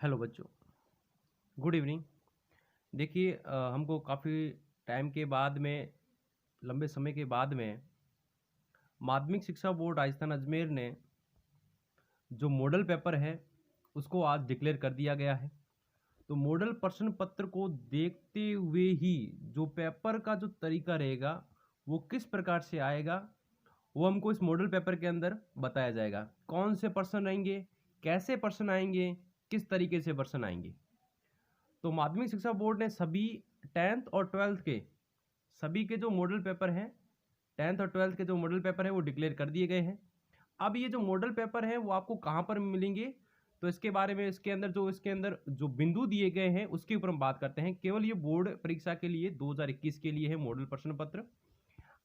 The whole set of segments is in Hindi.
हेलो बच्चों, गुड इवनिंग। देखिए हमको काफ़ी टाइम के बाद में, लंबे समय के बाद में माध्यमिक शिक्षा बोर्ड राजस्थान अजमेर ने जो मॉडल पेपर है उसको आज डिक्लेयर कर दिया गया है। तो मॉडल प्रश्न पत्र को देखते हुए ही जो पेपर का जो तरीका रहेगा वो किस प्रकार से आएगा वो हमको इस मॉडल पेपर के अंदर बताया जाएगा। कौन से प्रश्न रहेंगे, कैसे प्रश्न आएंगे, किस तरीके से प्रश्न आएंगे। तो माध्यमिक शिक्षा बोर्ड ने सभी 10th और 12th के सभी के जो मॉडल पेपर हैं, 10th और 12th के जो मॉडल पेपर हैं वो डिक्लेयर कर दिए गए हैं। अब ये जो मॉडल पेपर हैं वो आपको कहाँ पर मिलेंगे, तो इसके बारे में इसके अंदर जो बिंदु दिए गए हैं उसके ऊपर हम बात करते हैं। केवल ये बोर्ड परीक्षा के लिए 2021 के लिए है मॉडल प्रश्न पत्र।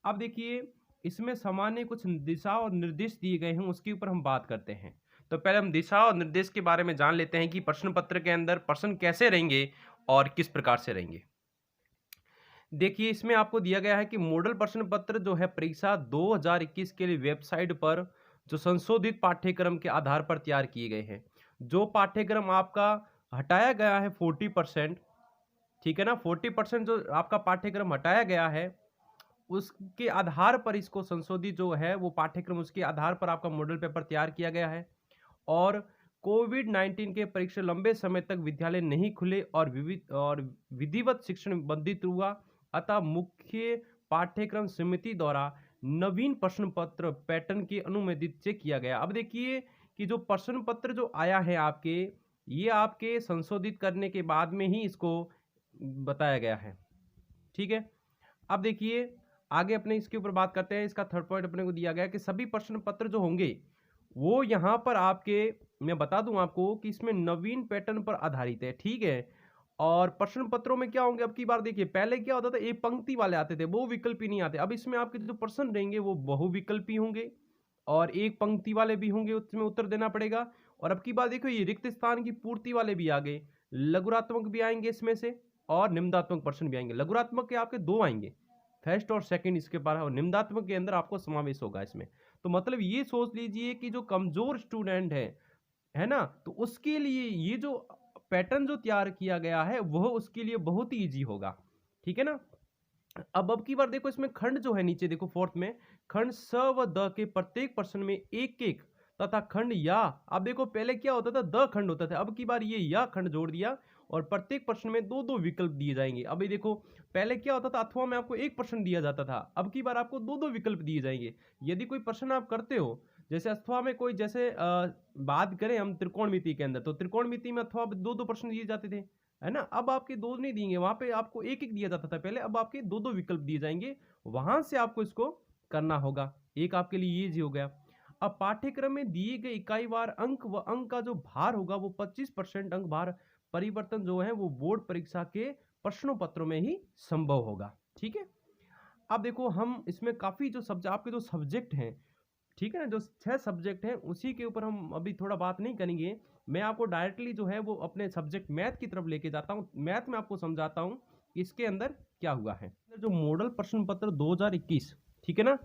अब देखिए इसमें सामान्य कुछ दिशा और निर्देश दिए गए हैं, उसके ऊपर हम बात करते हैं। तो पहले हम दिशा और निर्देश के बारे में जान लेते हैं कि प्रश्न पत्र के अंदर प्रश्न कैसे रहेंगे और किस प्रकार से रहेंगे। देखिए इसमें आपको दिया गया है कि मॉडल प्रश्न पत्र जो है परीक्षा 2021 के लिए वेबसाइट पर जो संशोधित पाठ्यक्रम के आधार पर तैयार किए गए हैं। जो पाठ्यक्रम आपका हटाया गया है 40%, ठीक है ना, 40% जो आपका पाठ्यक्रम हटाया गया है उसके आधार पर इसको संशोधित जो है वो पाठ्यक्रम, उसके आधार पर आपका मॉडल पेपर तैयार किया गया है। और कोविड-19 के परीक्षा लंबे समय तक विद्यालय नहीं खुले और विधिवत शिक्षण बाधित हुआ, अतः मुख्य पाठ्यक्रम समिति द्वारा नवीन प्रश्न पत्र पैटर्न की अनुमोदित से किया गया। अब देखिए कि जो प्रश्न पत्र जो आया है आपके, ये आपके संशोधित करने के बाद में ही इसको बताया गया है, ठीक है। अब देखिए आगे अपने इसके ऊपर बात करते हैं। इसका थर्ड पॉइंट अपने को दिया गया कि सभी प्रश्न पत्र जो होंगे वो यहाँ पर आपके, मैं बता दूं आपको कि इसमें नवीन पैटर्न पर आधारित है, ठीक है। और प्रश्न पत्रों में क्या होंगे, अब की बार देखिए पहले क्या होता था, एक पंक्ति वाले आते थे, वो विकल्पी नहीं आते। अब इसमें आपके जो प्रश्न रहेंगे वो बहुविकल्पी होंगे और एक पंक्ति वाले भी होंगे, उसमें उत्तर देना पड़ेगा। और अब की बार देखो ये रिक्त स्थान की पूर्ति वाले भी आ गए, लघुरात्मक भी आएंगे इसमें से और निम्नात्मक प्रश्न भी आएंगे। लघुरात्मक के आपके दो आएंगे, फर्स्ट और सेकंड इसके पास, और निम्नात्मक के अंदर आपको समावेश होगा इसमें। तो मतलब ये सोच लीजिए कि जो कमजोर स्टूडेंट है ना, तो उसके लिए ये जो पैटर्न जो तैयार किया गया है वह उसके लिए बहुत ही इजी होगा, ठीक है ना। अब की बार देखो इसमें खंड जो है नीचे देखो फोर्थ में, खंड स व द के प्रत्येक प्रश्न में एक एक तथा खंड या, अब देखो पहले क्या होता था, द खंड होता था, अब की बार ये या खंड जोड़ दिया और प्रत्येक प्रश्न में दो दो विकल्प दिए जाएंगे। अभी देखो पहले क्या होता था, अथवा में आपको एक प्रश्न दिया जाता था, अब की बार आपको दो दो विकल्प दिए जाएंगे। यदि कोई प्रश्न आप करते हो, जैसे अथवा में कोई, जैसे बात करें हम त्रिकोणमिति के अंदर, तो त्रिकोणमिति में अथवा दो दो प्रश्न दिए जाते थे, है ना। अब आपके दो नहीं दिएंगे, वहां पे आपको एक एक दिया जाता था पहले, अब आपके दो दो विकल्प दिए जाएंगे, वहां से आपको इसको करना होगा। एक आपके लिए ये हो गया। अब पाठ्यक्रम में दिए गए इकाई वार अंक व अंक का जो भार होगा वो 25% अंक भार परिवर्तन जो है वो बोर्ड परीक्षा के प्रश्नों पत्रों में ही संभव होगा, ठीक है। अब देखो हम इसमें काफी जो सब्जेक्ट, आपके जो सब्जेक्ट हैं, ठीक है ना, जो 6 सब्जेक्ट हैं उसी के ऊपर हम अभी थोड़ा बात नहीं करेंगे। मैं आपको डायरेक्टली जो है वो अपने सब्जेक्ट मैथ की तरफ लेके जाता हूँ, मैथ में आपको समझाता हूँ कि इसके अंदर क्या हुआ है। जो मॉडल प्रश्न पत्र 2021, ठीक है ना,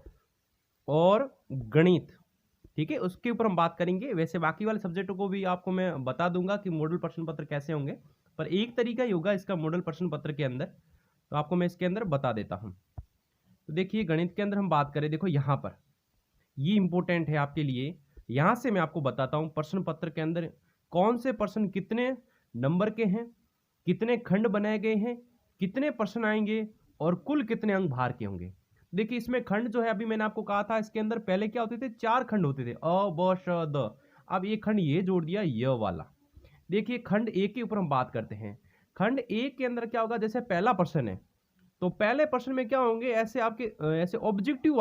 और गणित, ठीक है, उसके ऊपर हम बात करेंगे। वैसे बाकी वाले सब्जेक्टों को भी आपको मैं बता दूंगा कि मॉडल प्रश्न पत्र कैसे होंगे, पर एक तरीका ही होगा इसका मॉडल प्रश्न पत्र के अंदर, तो आपको मैं इसके अंदर बता देता हूं। तो देखिए गणित के अंदर हम बात करें, देखो यहां पर ये इंपॉर्टेंट है आपके लिए, यहां से मैं आपको बताता हूं प्रश्न पत्र के अंदर कौन से प्रश्न कितने नंबर के हैं, कितने खंड बनाए गए हैं, कितने प्रश्न आएंगे और कुल कितने अंक भार के होंगे। देखिए इसमें खंड जो है, अभी मैंने आपको कहा था इसके अंदर पहले क्या होते थे, 4 खंड होते थे, अ ब श द। अब एक खंड ये जोड़ दिया य वाला। देखिए खंड एक के ऊपर हम बात करते हैं। खंड एक के अंदर क्या होगा, जैसे पहला प्रश्न है तो पहले प्रश्न में क्या होंगे, ऐसे आपके ऐसे ऑब्जेक्टिव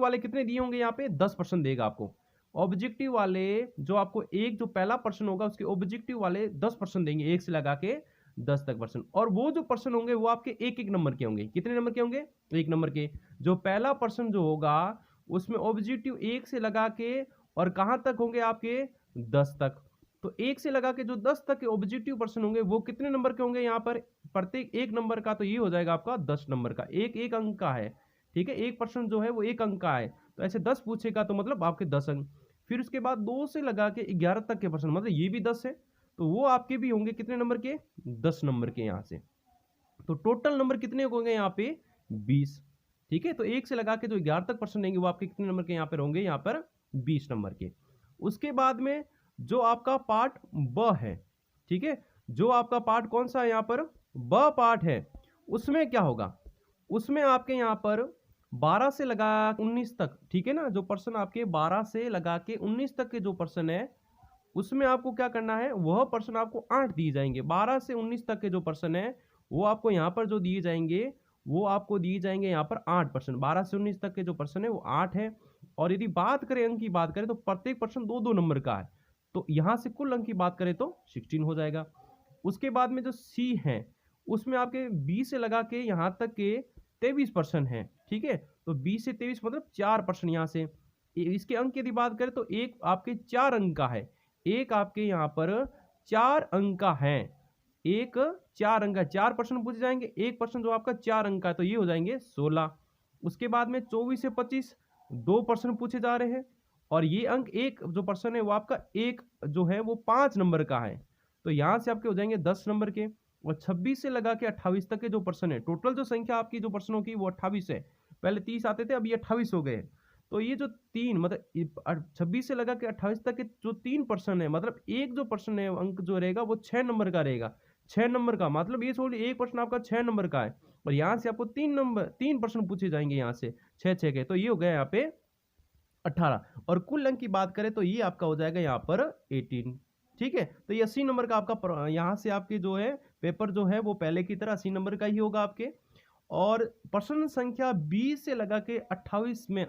वाले कितने दिए होंगे, यहाँ पे 10 प्रश्न देगा आपको। ऑब्जेक्टिव वाले जो आपको एक जो पहला प्रश्न होगा उसके ऑब्जेक्टिव वाले 10 प्रश्न देंगे, एक से लगा के 10 तक प्रश्न। और वो जो प्रश्न होंगे वो आपके एक एक नंबर के होंगे। कितने नंबर के होंगे, एक नंबर के। जो पहला प्रश्न जो होगा उसमें ऑब्जेक्टिव एक से लगा के और कहां तक होंगे आपके 10 तक। तो एक से लगा के जो 10 तक के ऑब्जेक्टिव प्रश्न होंगे वो कितने नंबर के होंगे, यहाँ पर प्रत्येक एक नंबर का, तो ये हो जाएगा आपका 10 नंबर का, एक एक अंक का है, ठीक है। एक प्रश्न जो है वो एक अंक का है, तो ऐसे 10 पूछेगा तो मतलब आपके 10 अंक। फिर उसके बाद 2 से लगा के 11 तक के प्रश्न, मतलब ये भी 10 है। तो वो आपके भी होंगे कितने नंबर के, 10 नंबर के यहाँ से। तो टोटल नंबर कितने होंगे यहाँ पे, 20। ठीक है, तो 1 से लगा के जो 11 तक प्रश्न रहेंगे वो आपके कितने नंबर के यहाँ पर होंगे, यहाँ पर 20 नंबर के। उसके बाद में जो आपका पार्ट ब है, ठीक है, जो आपका पार्ट कौन सा है यहाँ पर, ब पार्ट है, उसमें क्या होगा, उसमें आपके यहाँ पर 12 से लगा 19 तक, ठीक है ना, जो पर्सन आपके 12 से लगा के 19 तक के जो पर्सन है, उसमें आपको क्या करना है, वह पर्सन आपको 8 दिए जाएंगे। 12 से 19 तक के जो पर्सन है वो आपको यहाँ पर जो दिए जाएंगे, वो आपको दिए जाएंगे यहाँ पर 8%। 12 से 19 तक के जो पर्सन है वो 8 है। और यदि बात करें अंक की बात करें तो प्रत्येक पर्सन 2-2 नंबर का है, तो यहाँ से कुल अंक की बात करें तो 16 हो जाएगा। उसके बाद में जो सी है उसमें आपके 20 से लगा के यहाँ तक के 23% है, ठीक है, तो 20 से 23 मतलब 4% यहाँ से। इसके अंक की यदि बात करें तो एक आपके 4 अंक का है, एक आपके यहाँ पर 4 अंक का है, एक 4 अंक का, 4% पूछे जाएंगे, 1% जो आपका 4 अंक का है, तो ये हो जाएंगे 16। उसके बाद में 24 से 25 2% पूछे जा रहे हैं, और ये अंक एक जो पर्सन है वो आपका एक जो है वो 5 नंबर का है, तो यहाँ से आपके हो जाएंगे 10 नंबर के। और 26 से लगा के 28 तक के जो पर्सन है, टोटल जो संख्या आपकी जो पर्सनों की वो 28 है, पहले 30 आते थे, अब ये 28 हो गए। तो ये जो 3 मतलब 26 से लगा के 28 तक के जो 3 पर्सन है, मतलब एक जो पर्सन है अंक जो रहेगा वो 6 नंबर का रहेगा। 6 नंबर का मतलब ये छोड़िए, एक पर्सन आपका 6 नंबर का है, और यहाँ से आपको 3 पर्सन पूछे जाएंगे यहाँ से 6 के, तो ये हो गया यहाँ पे 18। और कुल अंक की बात करें तो ये आपका हो जाएगा यहाँ पर 18। ठीक है, तो ये 80 नंबर का आपका यहाँ से आपके जो है पेपर जो है वो पहले की तरह 80 नंबर का ही होगा आपके। और प्रश्न संख्या 20 से लगा के 28 में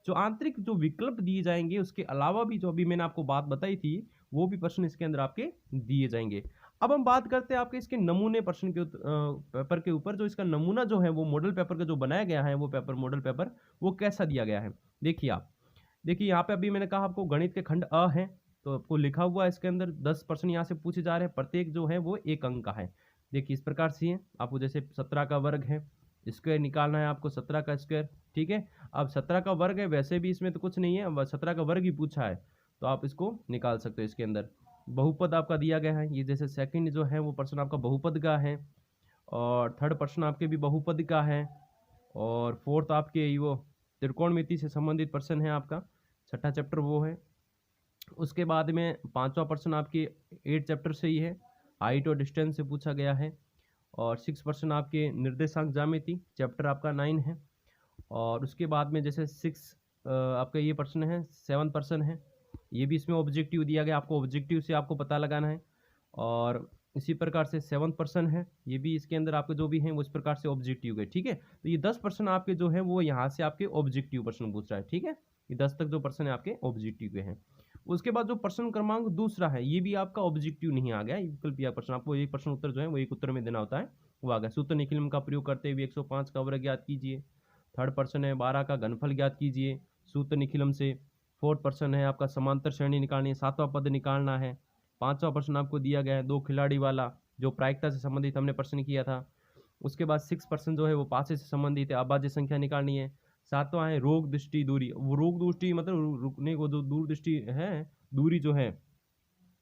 जो आंतरिक जो विकल्प दिए जाएंगे उसके अलावा भी जो अभी मैंने आपको बात बताई थी वो भी प्रश्न इसके अंदर आपके दिए जाएंगे। अब हम बात करते हैं आपके इसके नमूने प्रश्न के पेपर के ऊपर। जो इसका नमूना जो है वो मॉडल पेपर का जो बनाया गया है वो पेपर मॉडल पेपर वो कैसा दिया गया है, देखिए आप। देखिए यहाँ पे अभी मैंने कहा आपको गणित के खंड अ है, तो आपको लिखा हुआ है इसके अंदर 10% यहाँ से पूछे जा रहे हैं, प्रत्येक जो है वो 1 अंक का है। देखिए इस प्रकार से है, आपको जैसे 17 का वर्ग है, स्क्वायर निकालना है आपको 17 का स्क्वायर, ठीक है। अब 17 का वर्ग है, वैसे भी इसमें तो कुछ नहीं है, अब 17 का वर्ग ही पूछा है तो आप इसको निकाल सकते हो। इसके अंदर बहुपद आपका दिया गया है, ये जैसे सेकंड जो है वो पर्सन आपका बहुपद का है, और थर्ड पर्सन आपके भी बहुपद का है, और फोर्थ आपके वो त्रिकोणमिति से संबंधित पर्सन है आपका, छठा चैप्टर वो है। उसके बाद में पांचवा पर्सन आपके 8 चैप्टर से ही है, हाइट और डिस्टेंस से पूछा गया है। और 6% आपके निर्देशांक ज्यामिति चैप्टर आपका 9 है। और उसके बाद में जैसे 6 आपका ये पर्सन है, 7 पर्सन है, ये भी इसमें ऑब्जेक्टिव दिया गया, आपको ऑब्जेक्टिव से आपको पता लगाना है। और इसी प्रकार से 7 पर्सन है, ये भी इसके अंदर आपके जो भी हैं वो इस प्रकार से ऑब्जेक्टिव है, ठीक है। तो ये 10% आपके जो है वो यहाँ से आपके ऑब्जेक्टिव पर्सन पूछ रहा है, ठीक है। ये 10 तक जो पर्सन है आपके ऑब्जेक्टिव के हैं। उसके बाद जो प्रश्न क्रमांक दूसरा है ये भी आपका ऑब्जेक्टिव नहीं आ गया, विकल्प प्रश्न, आपको एक प्रश्न उत्तर जो है वो एक उत्तर में देना होता है, वो आ गया। सूत्र निखिलम का प्रयोग करते हुए 105 का वर्ग ज्ञात कीजिए। थर्ड पर्सन है 12 का घनफल ज्ञात कीजिए सूत्र निखिलम से। फोर्थ पर्सन है आपका समांतर श्रेणी निकालनी है, 7वां पद निकालना है। 5वां प्रश्न आपको दिया गया है 2 खिलाड़ी वाला, जो प्रायिकता से संबंधित हमने प्रश्न किया था। उसके बाद 6% जो है वो पासे से संबंधित है, अभाज्य संख्या निकालनी है। 7वां है रोग दृष्टि दूरी, वो रोग दृष्टि मतलब रुकने को जो दूर दृष्टि है, दूरी जो है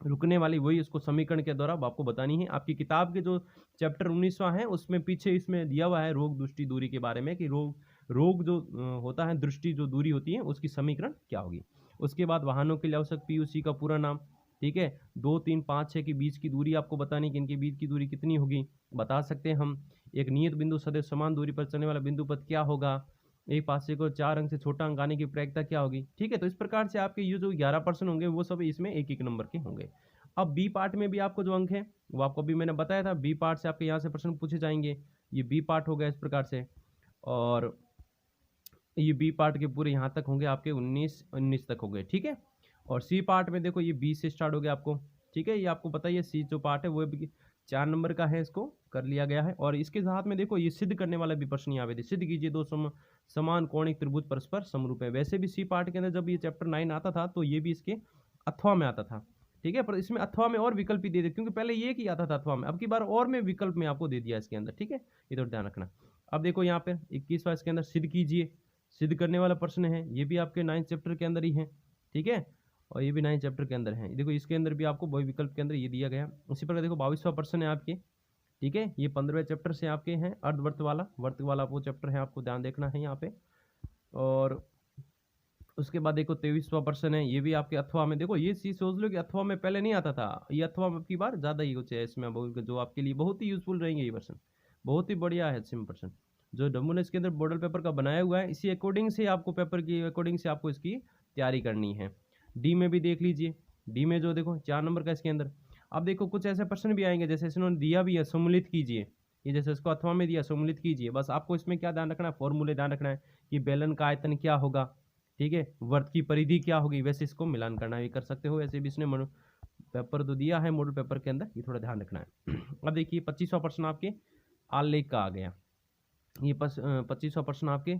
रुकने वाली, वही उसको समीकरण के द्वारा आपको बतानी है। आपकी किताब के जो चैप्टर 19वां है उसमें पीछे इसमें दिया हुआ है रोग दृष्टि दूरी के बारे में, कि रोग जो होता है, दृष्टि जो दूरी होती है उसकी समीकरण क्या होगी। उसके बाद वाहनों के लिए आवश्यक पीयूसी का पूरा नाम, ठीक है। 2, 3, 5, 6 के बीच की दूरी आपको बतानी कि इनके बीच की दूरी कितनी होगी, बता सकते हैं हम। एक नियत बिंदु सदैव समान दूरी पर चलने वाला बिंदु पथ क्या होगा, एक पासे को 4 अंक से छोटा अंक आने की प्रायिकता क्या होगी, ठीक है। तो इस प्रकार से आपके ये जो 11% होंगे वो सब इसमें 1-1 नंबर के होंगे। अब बी पार्ट में भी आपको जो अंक है वो आपको अभी मैंने बताया था, बी पार्ट से आपके यहाँ से प्रश्न पूछे जाएंगे, ये बी पार्ट हो गया इस प्रकार से। और ये बी पार्ट के पूरे यहाँ तक होंगे आपके 19 तक हो गए, ठीक है। और सी पार्ट में देखो ये 20 से स्टार्ट हो गया आपको, ठीक है। ये आपको पता ही है, सी जो पार्ट है वो भी 4 नंबर का है, इसको कर लिया गया है। और इसके साथ में देखो ये सिद्ध करने वाला भी प्रश्न यहाँ पे थे, सिद्ध कीजिए 2 समान कोणिक त्रिभुज परस्पर समरूप है। वैसे भी सी पार्ट के अंदर जब ये चैप्टर 9 आता था तो ये भी इसके अथवा में आता था, ठीक है। पर इसमें अथवा में और विकल्प ही दे दिए, क्योंकि पहले ये ही आता था अथवा में, अब की बार और में विकल्प में आपको दे दिया इसके अंदर, ठीक है। ये तो ध्यान रखना। अब देखो यहाँ पे 21वां इसके अंदर सिद्ध कीजिए, सिद्ध करने वाला प्रश्न है, ये भी आपके 9 चैप्टर के अंदर ही है, ठीक है। और ये भी 9 चैप्टर के अंदर है। देखो इसके अंदर भी आपको वही विकल्प के अंदर ये दिया गया। उसी प्रकार देखो 22वां प्रश्न है आपके, ठीक है, ये 15वें चैप्टर से आपके हैं, अर्धवर्त वाला, वर्त वाला वो चैप्टर है, आपको ध्यान देखना है यहाँ पे। और उसके बाद देखो 23वां प्रश्न है, ये भी आपके अथवा में। देखो ये चीज सोच लो कि अथवा में पहले नहीं आता था, ये अथवा में की बार ज्यादा ही कुछ है इसमें, जो आपके लिए बहुत ही यूजफुल रहेंगे ये प्रश्न, बहुत ही बढ़िया है सिम प्रश्न, जो डम्बू इसके अंदर मॉडल पेपर का बनाया हुआ है, इसी अकॉर्डिंग से आपको पेपर की अकॉर्डिंग से आपको इसकी तैयारी करनी है। डी में भी देख लीजिए, डी में जो देखो 4 नंबर का इसके अंदर, अब देखो कुछ ऐसे प्रश्न भी आएंगे जैसे इन्होंने दिया भी है, सम्मिलित कीजिए, ये जैसे इसको अथवा में दिया सम्मिलित कीजिए, बस आपको इसमें क्या ध्यान रखना है, फॉर्मूले ध्यान रखना है कि बेलन का आयतन क्या होगा, ठीक है, वर्त की परिधि क्या होगी, वैसे इसको मिलान करना भी कर सकते हो, ऐसे भी इसने पेपर तो दिया है मॉडल पेपर के अंदर, ये थोड़ा ध्यान रखना है। अब देखिए 25वां प्रश्न आपके आलेख का आ गया, ये 25वां प्रश्न आपके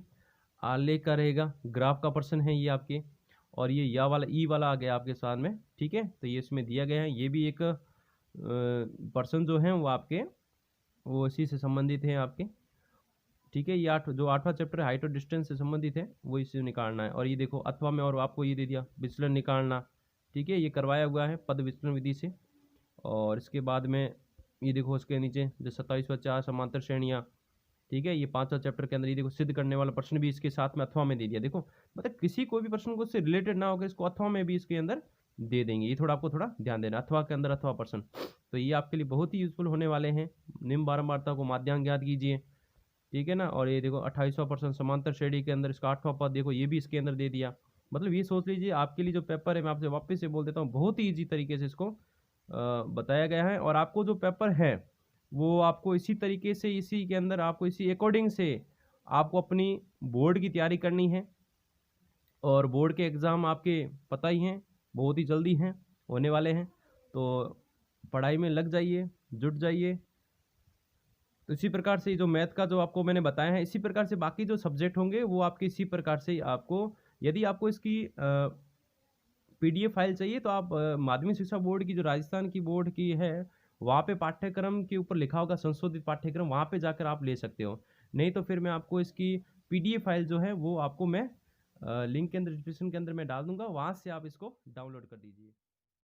आलेख का रहेगा, ग्राफ का प्रश्न है ये आपके, और ये या वाला ई वाला आ गया आपके साथ में, ठीक है, तो ये इसमें दिया गया है, ये भी एक प्रश्न जो है वो आपके वो इसी से संबंधित है आपके, ठीक है, ये जो 8वां चैप्टर हाइट और डिस्टेंस से संबंधित है वो इससे निकालना है। और ये देखो अथवा में और आपको ये दे दिया विचलन निकालना, ठीक है, ये करवाया हुआ है पद विचलन विधि से। और इसके बाद में ये देखो उसके नीचे जो 27वां 4 समांतर श्रेणियाँ, ठीक है, ये 5वां चैप्टर के अंदर ये देखो सिद्ध करने वाला प्रश्न भी इसके साथ में अथवा में दे दिया। देखो मतलब किसी कोई भी प्रश्न को उससे रिलेटेड ना होकर इसको अथवा में भी इसके अंदर दे देंगे, ये थोड़ा आपको थोड़ा ध्यान देना, अथवा के अंदर अथवा प्रश्न, तो ये आपके लिए बहुत ही यूजफुल होने वाले हैं। निम्न बारंबारता को माध्यांक ज्ञात कीजिए, ठीक है ना। और ये देखो 28वां प्रश्न समांतर श्रेणी के अंदर इसका 8वां पद देखो, ये भी इसके अंदर दे दिया। मतलब ये सोच लीजिए आपके लिए जो पेपर है, मैं आपसे वापस से बोल देता हूँ, बहुत ही ईजी तरीके से इसको बताया गया है। और आपको जो पेपर है वो आपको इसी तरीके से, इसी के अंदर आपको इसी अकॉर्डिंग से आपको अपनी बोर्ड की तैयारी करनी है। और बोर्ड के एग्ज़ाम आपके पता ही हैं, बहुत ही जल्दी हैं, होने वाले हैं, तो पढ़ाई में लग जाइए, जुट जाइए। तो इसी प्रकार से जो मैथ का जो आपको मैंने बताया है, इसी प्रकार से बाकी जो सब्जेक्ट होंगे वो आपके इसी प्रकार से आपको, यदि आपको इसकी पीडीएफ फाइल चाहिए तो आप माध्यमिक शिक्षा बोर्ड की जो राजस्थान की बोर्ड की है, वहाँ पे पाठ्यक्रम के ऊपर लिखा होगा संशोधित पाठ्यक्रम, वहाँ पे जाकर आप ले सकते हो। नहीं तो फिर मैं आपको इसकी पीडीएफ फाइल जो है वो आपको मैं लिंक के अंदर डिस्क्रिप्शन के अंदर मैं डाल दूंगा, वहाँ से आप इसको डाउनलोड कर दीजिए।